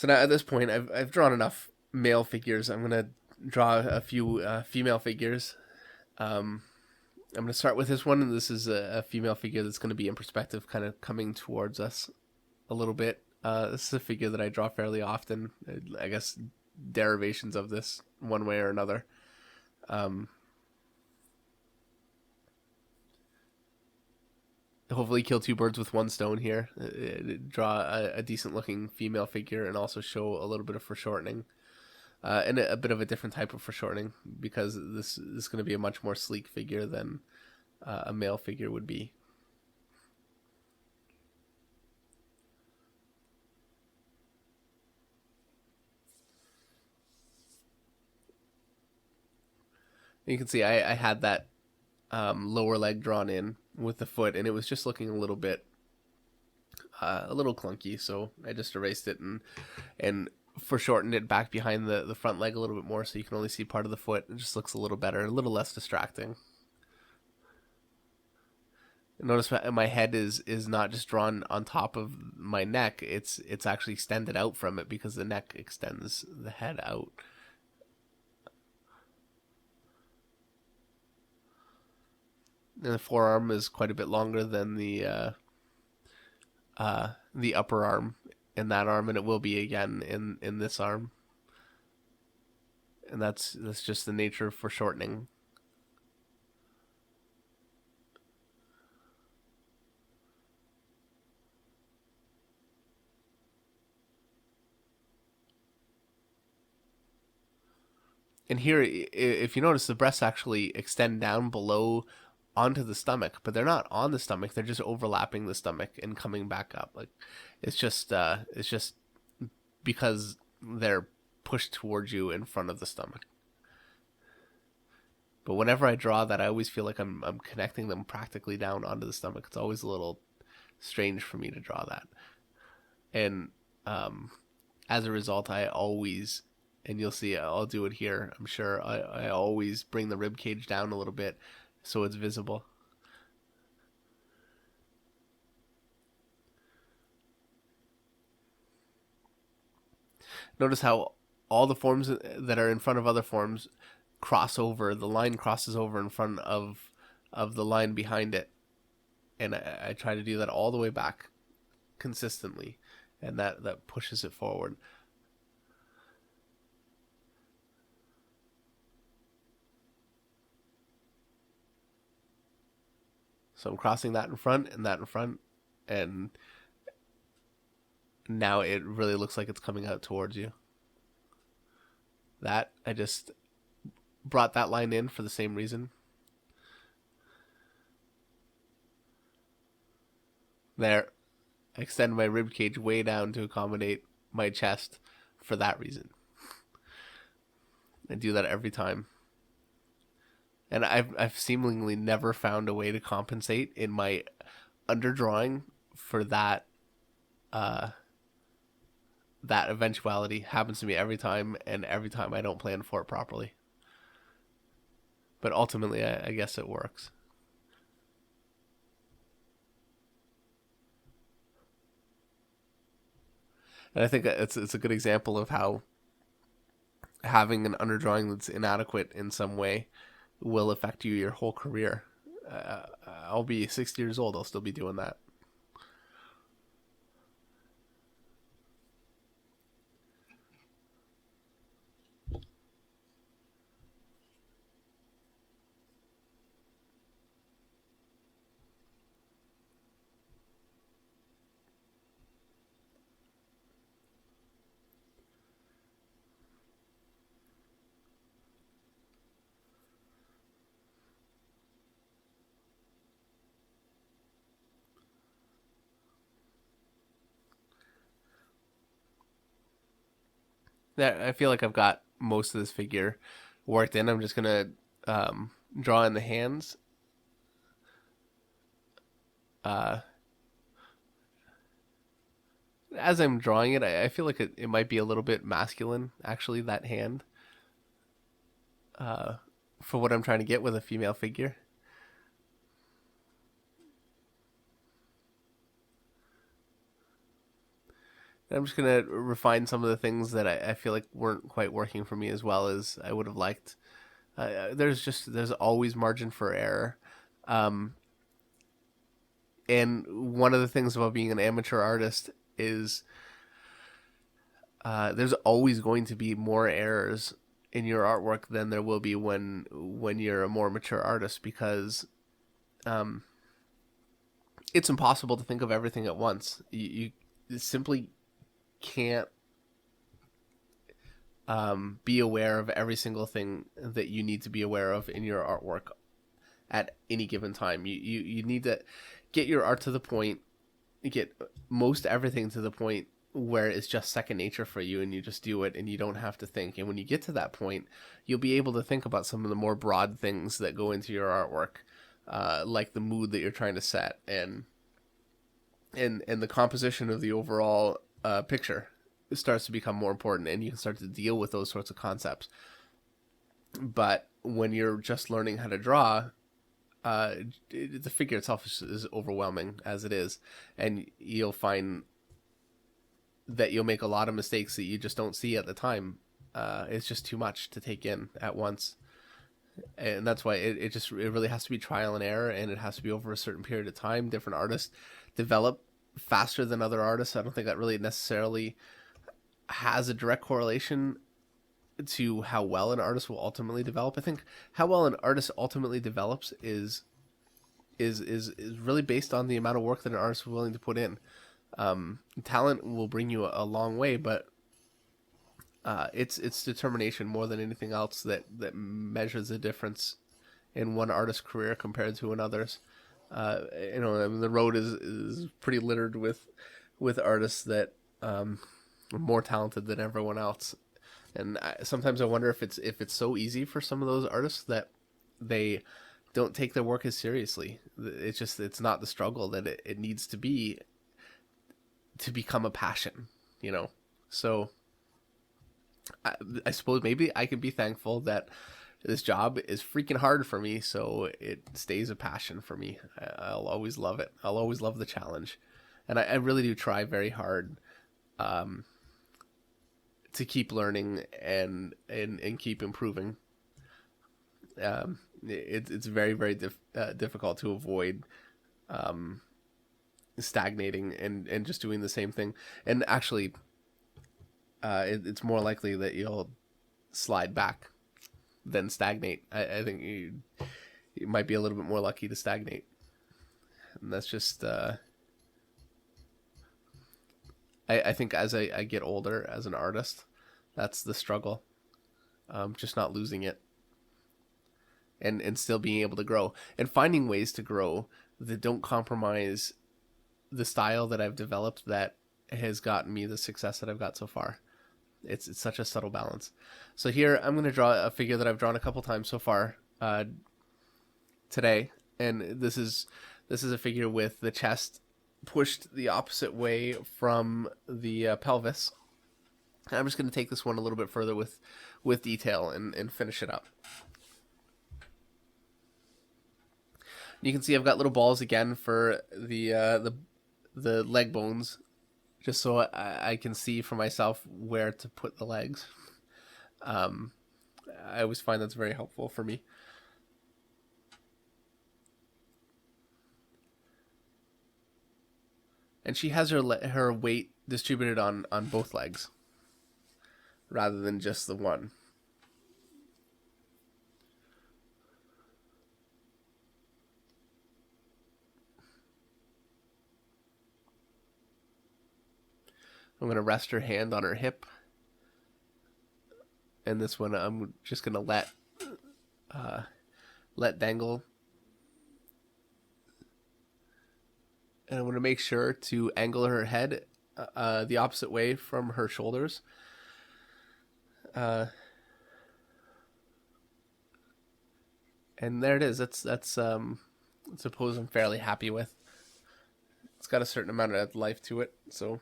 So now at this point, I've drawn enough male figures. I'm gonna draw a few female figures. Um, I'm gonna start with this one, and this is a female figure that's gonna be in perspective, kind of coming towards us a little bit. This is a figure that I draw fairly often. I guess derivations of this one way or another. Um, Hopefully kill two birds with one stone here. Draw a decent looking female figure and also show a little bit of foreshortening. And a bit of a different type of foreshortening, because this is going to be a much more sleek figure than a male figure would be. You can see I had that lower leg drawn in with the foot, and it was just looking a little clunky. So I just erased it and foreshortened it back behind the front leg a little bit more, so you can only see part of the foot. It just looks a little better, a little less distracting. Notice my head is not just drawn on top of my neck. It's actually extended out from it, because the neck extends the head out. And the forearm is quite a bit longer than the upper arm in that arm, and it will be again in this arm. And that's just the nature of foreshortening. And here, if you notice, the breasts actually extend down below onto the stomach, but they're not on the stomach. They're just overlapping the stomach and coming back up. Like it's just because they're pushed towards you in front of the stomach. But whenever I draw that, I always feel like I'm connecting them practically down onto the stomach. It's always a little strange for me to draw that, and as a result, I always, and you'll see I'll do it here, I'm sure, I always bring the rib cage down a little bit so it's visible. Notice how all the forms that are in front of other forms cross over. The line crosses over in front of the line behind it, and I try to do that all the way back consistently, and that pushes it forward. So I'm crossing that in front and that in front, and now it really looks like it's coming out towards you. That, I just brought that line in for the same reason. There, I extend my rib cage way down to accommodate my chest for that reason. I do that every time. And I've seemingly never found a way to compensate in my underdrawing for that that eventuality. Happens to me every time, and every time I don't plan for it properly. But ultimately, I guess it works. And I think it's a good example of how having an underdrawing that's inadequate in some way will affect you your whole career. I'll be 60 years old. I'll still be doing that. I feel like I've got most of this figure worked in. I'm just gonna draw in the hands. Uh, as I'm drawing it, I feel like it might be a little bit masculine, actually, that hand, uh, for what I'm trying to get with a female figure. I'm just gonna refine some of the things that I feel like weren't quite working for me as well as I would have liked. There's always margin for error, um, and one of the things about being an amateur artist is there's always going to be more errors in your artwork than there will be when you're a more mature artist, because um, it's impossible to think of everything at once. You simply can't be aware of every single thing that you need to be aware of in your artwork at any given time. You need to get your art to the point, get most everything to the point where it's just second nature for you, and you just do it and you don't have to think. And when you get to that point, you'll be able to think about some of the more broad things that go into your artwork, like the mood that you're trying to set, and the composition of the overall picture starts to become more important, and you can start to deal with those sorts of concepts. But when you're just learning how to draw, the figure itself is overwhelming as it is, and you'll find that you'll make a lot of mistakes that you just don't see at the time. It's just too much to take in at once, and that's why it really has to be trial and error, and it has to be over a certain period of time. Different artists develop faster than other artists. I don't think that really necessarily has a direct correlation to how well an artist will ultimately develop. I think how well an artist ultimately develops is really based on the amount of work that an artist is willing to put in. Talent will bring you a long way, but it's determination more than anything else that measures the difference in one artist's career compared to another's. I mean, the road is pretty littered with artists that are more talented than everyone else, and sometimes I wonder if it's so easy for some of those artists that they don't take their work as seriously. It's not the struggle that it needs to be to become a passion, you know. So I suppose maybe I can be thankful that this job is freaking hard for me, so it stays a passion for me. I'll always love it. I'll always love the challenge, and I really do try very hard to keep learning and keep improving. It's very very difficult to avoid stagnating and just doing the same thing. And actually, it's more likely that you'll slide back than stagnate. I think you might be a little bit more lucky to stagnate, and that's just. I think as I get older as an artist, that's the struggle. Just not losing it, and still being able to grow and finding ways to grow that don't compromise the style that I've developed that has gotten me the success that I've got so far. It's such a subtle balance. So here I'm going to draw a figure that I've drawn a couple times so far today, and this is a figure with the chest pushed the opposite way from the pelvis. I'm just going to take this one a little bit further with detail and finish it up. You can see I've got little balls again for the leg bones, just so I can see for myself where to put the legs. I always find that's very helpful for me. And she has her weight distributed on both legs, rather than just the one. I'm going to rest her hand on her hip. And this one I'm just going to let dangle. And I'm going to make sure to angle her head the opposite way from her shoulders. And there it is. That's a pose I'm fairly happy with. It's got a certain amount of life to it, so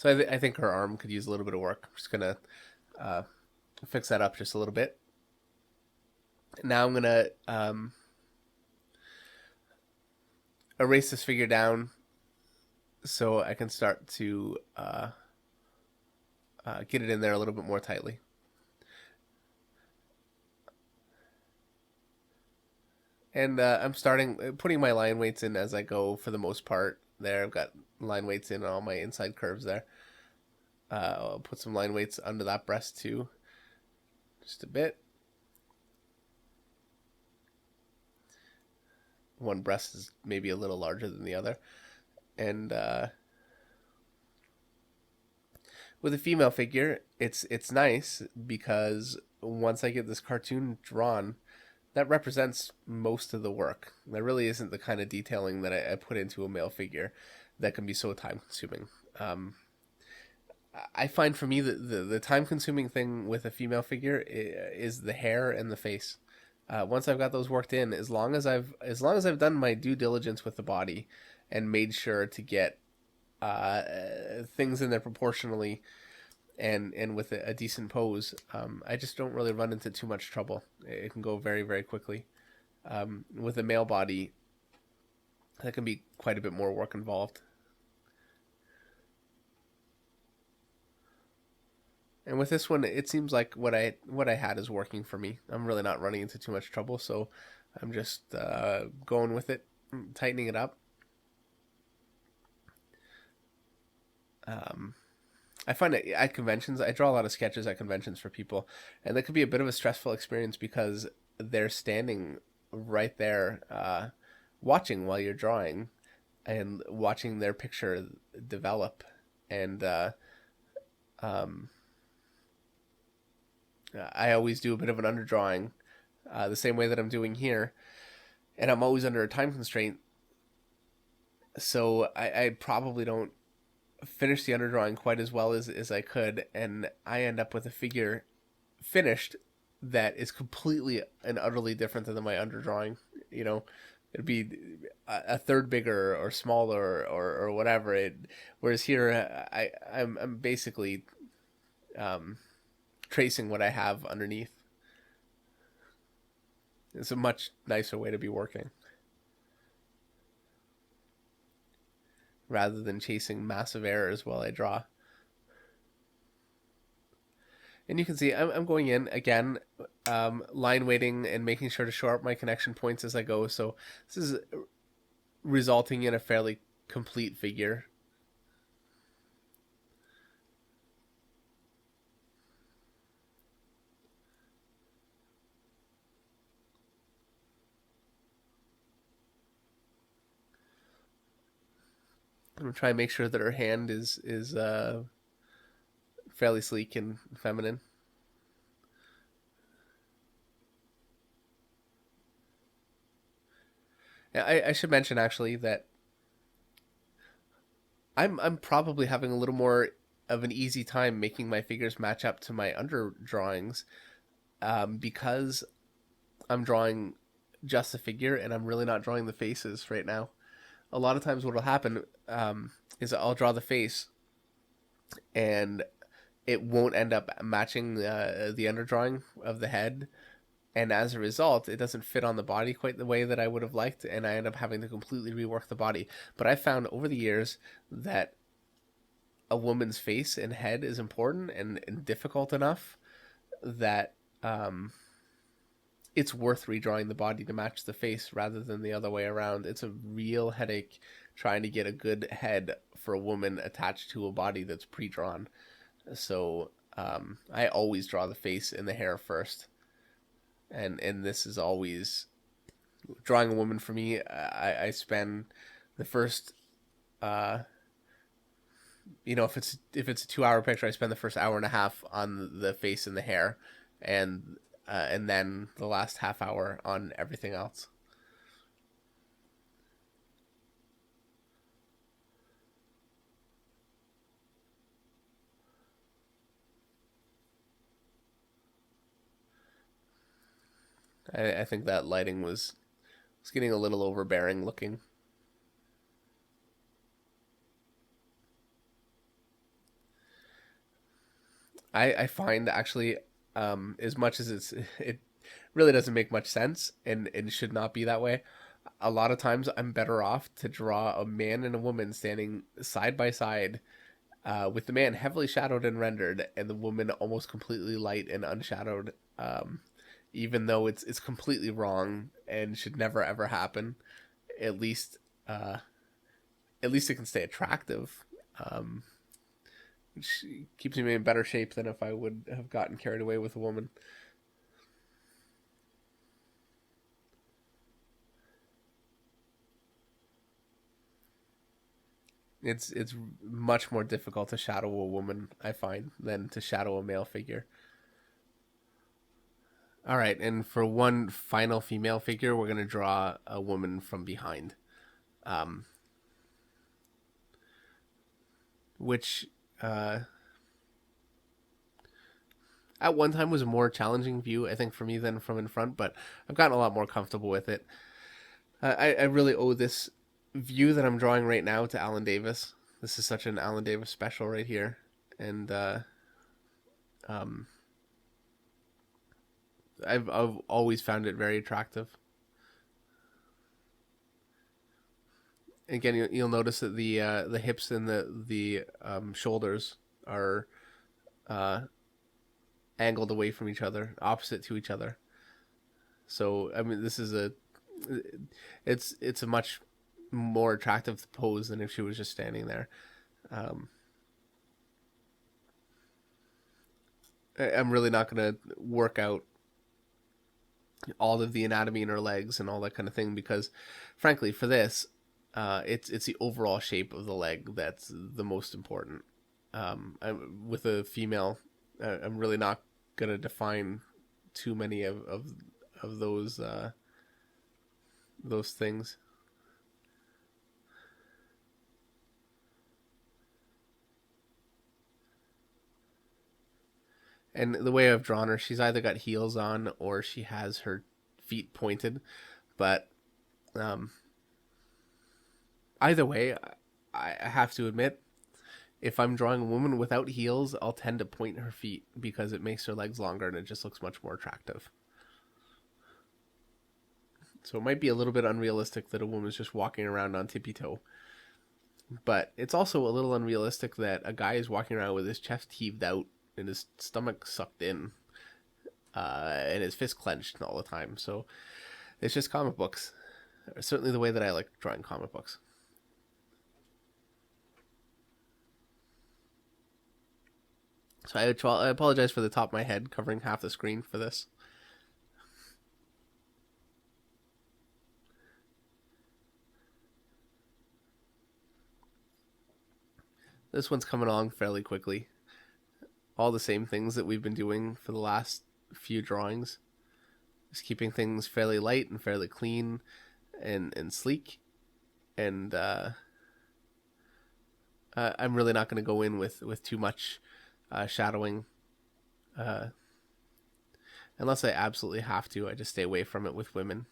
I think her arm could use a little bit of work. I'm just gonna fix that up just a little bit. Now I'm gonna erase this figure down so I can start to get it in there a little bit more tightly. And I'm putting my line weights in as I go for the most part. There, I've got line weights in all my inside curves there. I'll put some line weights under that breast too, just a bit. One breast is maybe a little larger than the other. And with a female figure, it's nice because once I get this cartoon drawn, that represents most of the work. There really isn't the kind of detailing that I put into a male figure that can be so time consuming. I find for me that the time consuming thing with a female figure is the hair and the face. Once I've got those worked in, as long as I've done my due diligence with the body and made sure to get things in there proportionally and with a decent pose, I just don't really run into too much trouble. It can go very, very quickly. With a male body, that can be quite a bit more work involved. And with this one, it seems like what I had is working for me. I'm really not running into too much trouble, so I'm just going with it, tightening it up. I find it at conventions, I draw a lot of sketches at conventions for people, and that could be a bit of a stressful experience because they're standing right there watching while you're drawing and watching their picture develop. And um, I always do a bit of an underdrawing the same way that I'm doing here, and I'm always under a time constraint, so I probably don't finish the underdrawing quite as well as I could, and I end up with a figure finished that is completely and utterly different than my underdrawing. You know, it'd be a third bigger or smaller or whatever. Whereas here, I'm basically tracing what I have underneath. It's a much nicer way to be working, rather than chasing massive errors while I draw. And you can see I'm going in again, line weighting and making sure to shore up my connection points as I go. So this is resulting in a fairly complete figure. I'm gonna try and make sure that her hand is fairly sleek and feminine. I should mention actually that I'm probably having a little more of an easy time making my figures match up to my under drawings, because I'm drawing just the figure and I'm really not drawing the faces right now. A lot of times, what will happen is I'll draw the face and it won't end up matching the underdrawing of the head, and as a result it doesn't fit on the body quite the way that I would have liked, and I end up having to completely rework the body. But I found over the years that a woman's face and head is important and difficult enough that it's worth redrawing the body to match the face rather than the other way around. It's a real headache trying to get a good head for a woman attached to a body that's pre-drawn. So I always draw the face and the hair first, and this is always drawing a woman for me. I spend the first if it's a 2 hour picture, I spend the first hour and a half on the face and the hair, and then the last half hour on everything else. I think that lighting was getting a little overbearing looking. I find actually, as much as it really doesn't make much sense and should not be that way. A lot of times I'm better off to draw a man and a woman standing side by side, with the man heavily shadowed and rendered, and the woman almost completely light and unshadowed. Even though it's completely wrong and should never ever happen, at least uh, at least it can stay attractive, which keeps me in better shape than if I would have gotten carried away with a woman. It's much more difficult to shadow a woman, I find, than to shadow a male figure. All right, and for one final female figure, we're gonna draw a woman from behind, um, which uh, at one time was a more challenging view, I think, for me than from in front. But I've gotten a lot more comfortable with it. I really owe this view that I'm drawing right now to Alan Davis. This is such an Alan Davis special right here, and um, I've always found it very attractive. Again, you'll notice that the hips and the shoulders are uh, angled away from each other, opposite to each other. So I mean, this is a it's a much more attractive pose than if she was just standing there. Um, I'm really not going to work out all of the anatomy in her legs and all that kind of thing because, frankly, for this, it's the overall shape of the leg that's the most important. With a female, I'm really not going to define too many of those things. And the way I've drawn her, she's either got heels on or she has her feet pointed. But um, either way, I have to admit, if I'm drawing a woman without heels, I'll tend to point her feet because it makes her legs longer and it just looks much more attractive. So it might be a little bit unrealistic that a woman's just walking around on tippy toe. But it's also a little unrealistic that a guy is walking around with his chest heaved out and his stomach sucked in, and his fist clenched all the time. So it's just comic books. Certainly the way that I like drawing comic books. So I apologize for the top of my head covering half the screen for this. This one's coming along fairly quickly. All the same things that we've been doing for the last few drawings. Just keeping things fairly light and fairly clean and sleek. And I'm really not going to go in with too much shadowing. Uh, Unless I absolutely have to, I just stay away from it with women.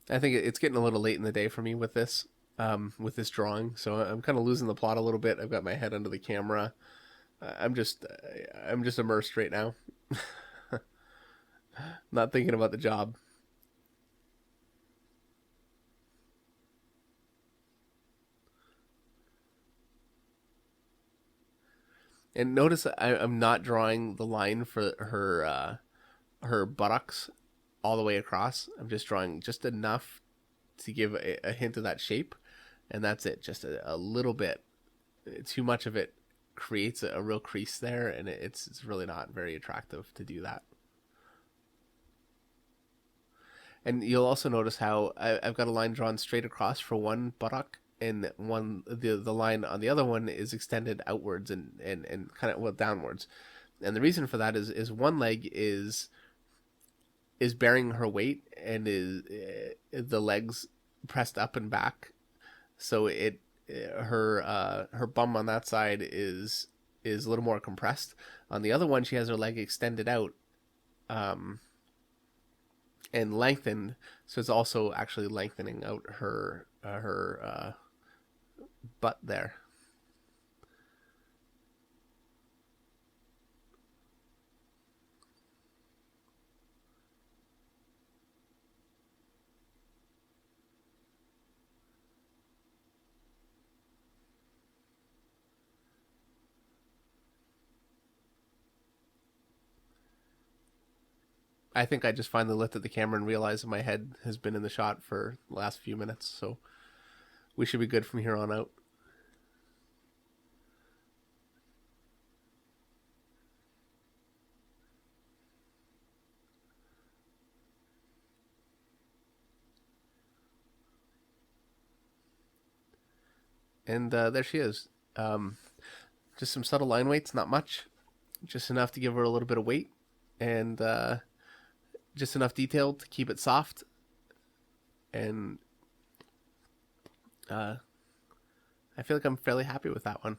I think it's getting a little late in the day for me with this drawing. So I'm kind of losing the plot a little bit. I've got my head under the camera. I'm just immersed right now, not thinking about the job. And notice I'm not drawing the line for her buttocks all the way across. I'm just drawing just enough to give a hint of that shape, and that's it. Just a little bit. Too much of it creates a real crease there, and it's really not very attractive to do that. And you'll also notice how I've got a line drawn straight across for one buttock, and the line on the other one is extended outwards and kind of well downwards. And the reason for that is one leg is bearing her weight and is the legs pressed up and back, so it her bum on that side is is a little more compressed. On the other one, she has her leg extended out um, and lengthened, so it's also actually lengthening out her butt there. I think I just finally looked at the camera and realized that my head has been in the shot for the last few minutes, so we should be good from here on out. And there she is. Just some subtle line weights, not much, just enough to give her a little bit of weight, and just enough detail to keep it soft. And I feel like I'm fairly happy with that one.